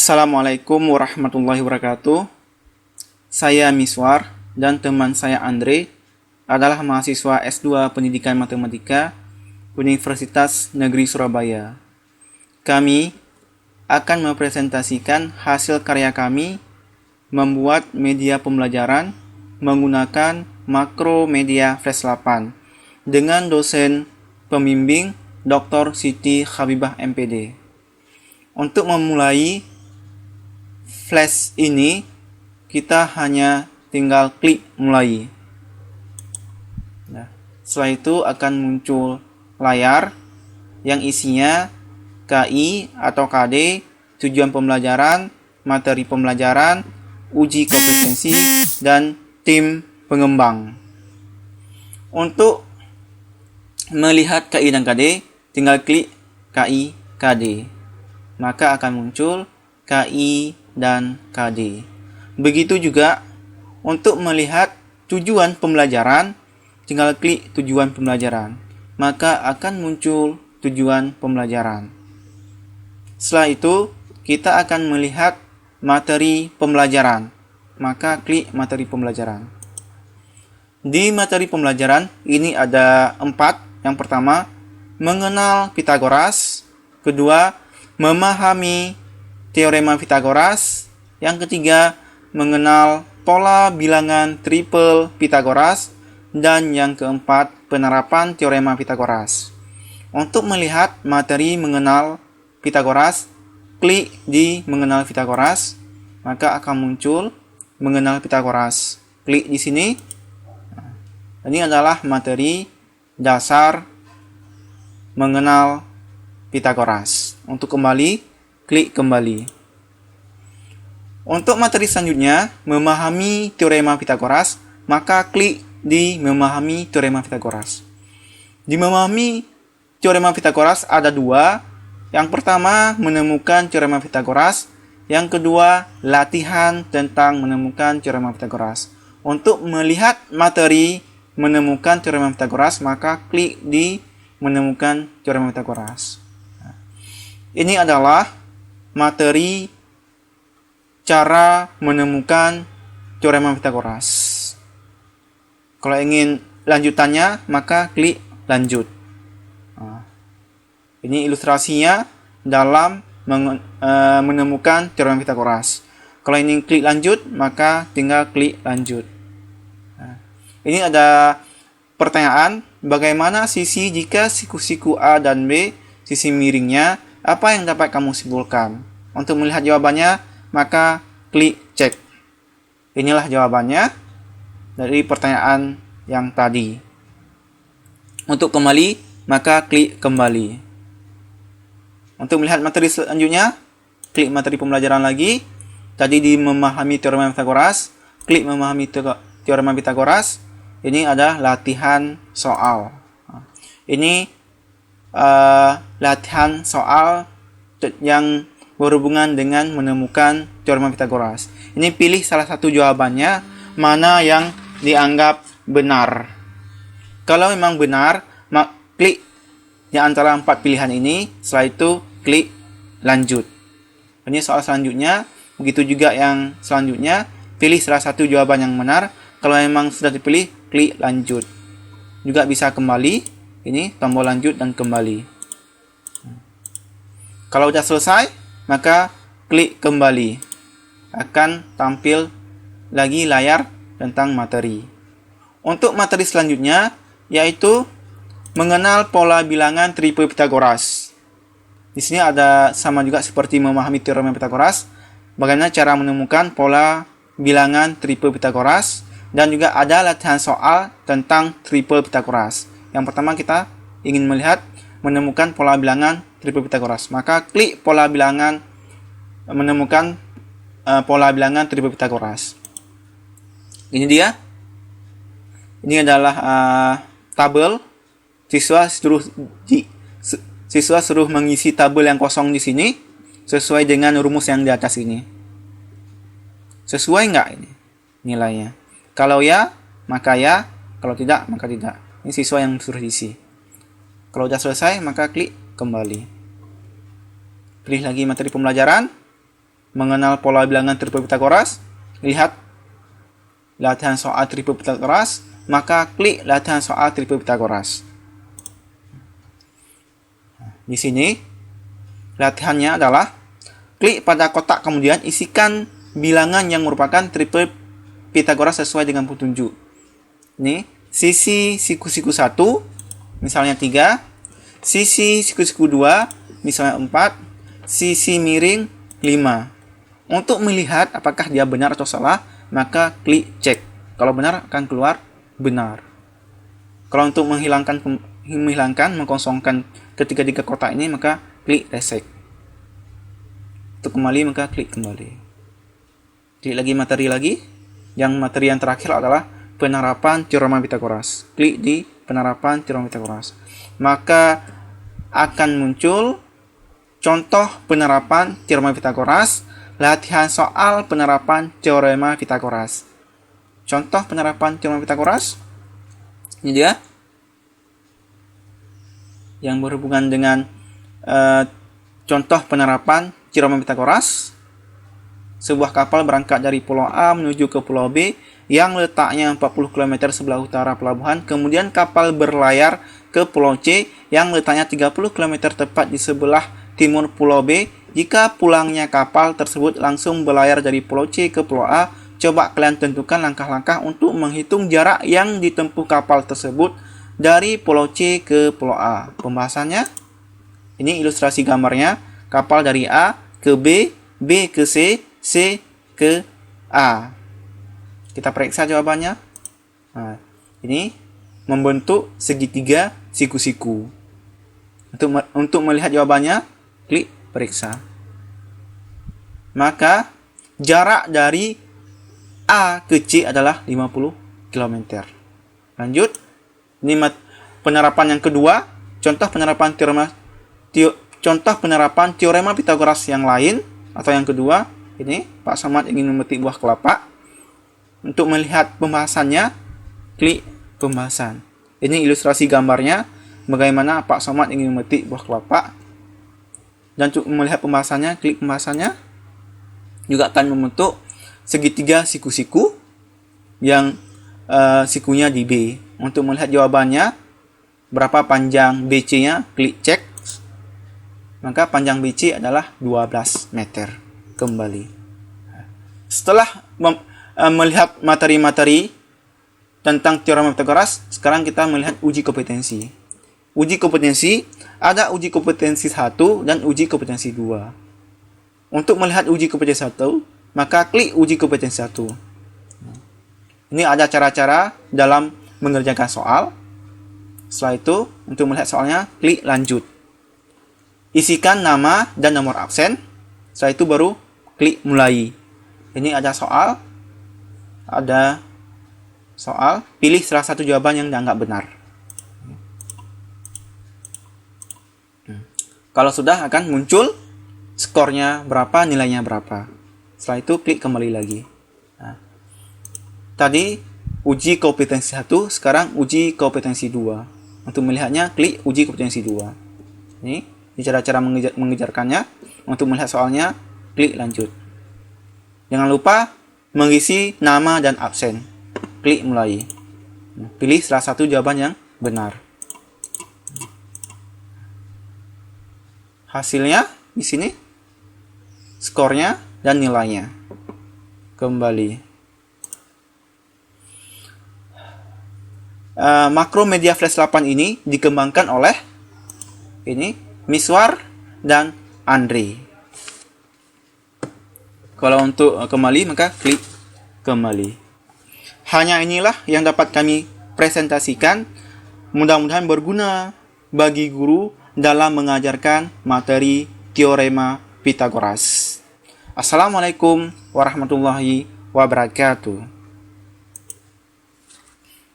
Assalamualaikum warahmatullahi wabarakatuh. Saya Miswar dan teman saya Andre adalah mahasiswa S2 Pendidikan Matematika Universitas Negeri Surabaya. Kami akan mempresentasikan hasil karya kami membuat media pembelajaran menggunakan Makromedia Flash 8 dengan dosen pembimbing Dr. Siti Habibah MPD. Untuk memulai Flash ini, kita hanya tinggal klik mulai. Nah, setelah itu akan muncul layar yang isinya KI atau KD, tujuan pembelajaran, materi pembelajaran, uji kompetensi, dan tim pengembang. Untuk melihat KI dan KD, tinggal klik KI KD. Maka akan muncul KI dan KD. Begitu juga untuk melihat tujuan pembelajaran, tinggal klik tujuan pembelajaran. Maka akan muncul tujuan pembelajaran. Setelah itu, kita akan melihat materi pembelajaran. Maka klik materi pembelajaran. Di materi pembelajaran, ini ada 4. Yang pertama, mengenal Pitagoras. Kedua, memahami teorema Pitagoras. Yang ketiga, mengenal pola bilangan triple Pitagoras. Dan yang keempat, penerapan teorema Pitagoras. Untuk melihat materi mengenal Pitagoras, klik di mengenal Pitagoras, maka akan muncul mengenal Pitagoras. Klik di sini. Ini adalah materi dasar mengenal Pitagoras. Untuk kembali, klik kembali. Untuk materi selanjutnya, memahami teorema Pitagoras, maka klik di memahami teorema Pitagoras. Di memahami teorema Pitagoras ada 2. Yang pertama, menemukan teorema Pitagoras. Yang kedua, latihan tentang menemukan teorema Pitagoras. Untuk melihat materi menemukan teorema Pitagoras, maka klik di menemukan teorema Pitagoras. Ini adalah materi cara menemukan teorema Pitagoras. Kalau ingin lanjutannya, maka klik lanjut. Ini ilustrasinya dalam menemukan teorema Pitagoras. Kalau ingin klik lanjut, maka tinggal klik lanjut. Ini ada pertanyaan, bagaimana sisi jika siku-siku A dan B, sisi miringnya, apa yang dapat kamu simpulkan? Untuk melihat jawabannya, maka klik cek. Inilah jawabannya dari pertanyaan yang tadi. Untuk kembali, maka klik kembali. Untuk melihat materi selanjutnya, klik materi pembelajaran lagi. Tadi di memahami teorema Pitagoras, klik memahami teorema Pitagoras. Ini ada latihan soal. Ini latihan soal yang berhubungan dengan menemukan teorema Pitagoras. Ini pilih salah satu jawabannya, mana yang dianggap benar. Kalau memang benar, klik di antara 4 pilihan ini. Setelah itu, klik lanjut. Ini soal selanjutnya. Begitu juga yang selanjutnya, pilih salah satu jawaban yang benar. Kalau memang sudah dipilih, klik lanjut. Juga bisa kembali. Ini tombol lanjut dan kembali. Kalau sudah selesai, maka klik kembali. Akan tampil lagi layar tentang materi. Untuk materi selanjutnya, yaitu mengenal pola bilangan triple Pitagoras. Di sini ada sama juga seperti memahami teorema Pitagoras. Bagaimana cara menemukan pola bilangan triple Pitagoras. Dan juga ada latihan soal tentang triple Pitagoras. Yang pertama kita ingin melihat menemukan pola bilangan triple Pitagoras. Maka klik pola bilangan, menemukan pola bilangan triple Pitagoras. Ini dia. Ini adalah tabel. Siswa suruh mengisi tabel yang kosong di sini sesuai dengan rumus yang di atas ini. Sesuai nggak ini nilainya? Kalau ya, maka ya. Kalau tidak, maka tidak. Ini siswa yang suruh isi. Kalau sudah selesai, maka klik kembali. Pilih lagi materi pembelajaran. mengenal pola bilangan triple Pitagoras, lihat latihan soal triple Pitagoras, maka klik latihan soal triple Pitagoras. Di sini latihannya adalah klik pada kotak, kemudian isikan bilangan yang merupakan triple Pitagoras sesuai dengan petunjuk. Ini sisi siku-siku 1 misalnya 3, sisi siku-siku 2 misalnya 4, sisi miring 5. Untuk melihat apakah dia benar atau salah, maka klik cek. Kalau benar akan keluar benar. Kalau untuk menghilangkan, mengkosongkan ketiga kotak ini, maka klik reset. Untuk kembali, maka klik kembali. Klik lagi materi lagi. Yang materi yang terakhir adalah penerapan teorema Pitagoras. Klik di penerapan teorema Pitagoras. Maka akan muncul contoh penerapan teorema Pitagoras, latihan soal penerapan teorema Pitagoras. Contoh penerapan teorema Pitagoras. Ini dia. Yang berhubungan dengan contoh penerapan teorema Pitagoras. Sebuah kapal berangkat dari Pulau A menuju ke Pulau B yang letaknya 40 km sebelah utara pelabuhan. Kemudian kapal berlayar ke Pulau C yang letaknya 30 km tepat di sebelah timur Pulau B. Jika pulangnya kapal tersebut langsung berlayar dari Pulau C ke Pulau A, coba kalian tentukan langkah-langkah untuk menghitung jarak yang ditempuh kapal tersebut dari Pulau C ke Pulau A. Pembahasannya, ini ilustrasi gambarnya. Kapal dari A ke B, B ke C, C ke A. Kita periksa jawabannya. Nah, ini membentuk segitiga siku-siku. Untuk melihat jawabannya, klik periksa. Maka jarak dari A ke C adalah 50 km. Lanjut. Ini penerapan yang kedua, contoh penerapan teorema Pitagoras yang lain atau yang kedua. Ini Pak Somad ingin memetik buah kelapa. Untuk melihat pembahasannya, klik pembahasan. Ini ilustrasi gambarnya bagaimana Pak Somad ingin memetik buah kelapa. Dan untuk melihat pembahasannya, klik pembahasannya. Juga akan membentuk segitiga siku-siku yang sikunya di B. Untuk melihat jawabannya, berapa panjang BC-nya, klik cek. Maka panjang BC adalah 12 meter. Kembali. Setelah melihat materi-materi tentang teorema Pitagoras, sekarang kita melihat uji kompetensi. Uji kompetensi, ada uji kompetensi 1 dan uji kompetensi 2. Untuk melihat uji kompetensi 1, maka klik uji kompetensi 1. Ini ada cara-cara dalam mengerjakan soal. Setelah itu, untuk melihat soalnya, klik lanjut. Isikan nama dan nomor absen. Setelah itu baru klik mulai. Ini ada soal. Pilih salah satu jawaban yang dianggap benar. Kalau sudah, akan muncul skornya berapa, nilainya berapa. Setelah itu klik kembali lagi. Nah, tadi uji kompetensi 1, sekarang uji kompetensi 2. Untuk melihatnya, klik uji kompetensi 2. Ini cara-cara mengejarkannya. Untuk melihat soalnya, klik lanjut. Jangan lupa mengisi nama dan absen. Klik mulai. Pilih salah satu jawaban yang benar. Hasilnya di sini, skornya dan nilainya. Kembali. Makromedia Flash 8 ini dikembangkan oleh Miswar dan Andre. Kalau untuk kembali, maka klik kembali. Hanya inilah yang dapat kami presentasikan. Mudah-mudahan berguna bagi guru dalam mengajarkan materi teorema Pitagoras. Assalamualaikum warahmatullahi wabarakatuh.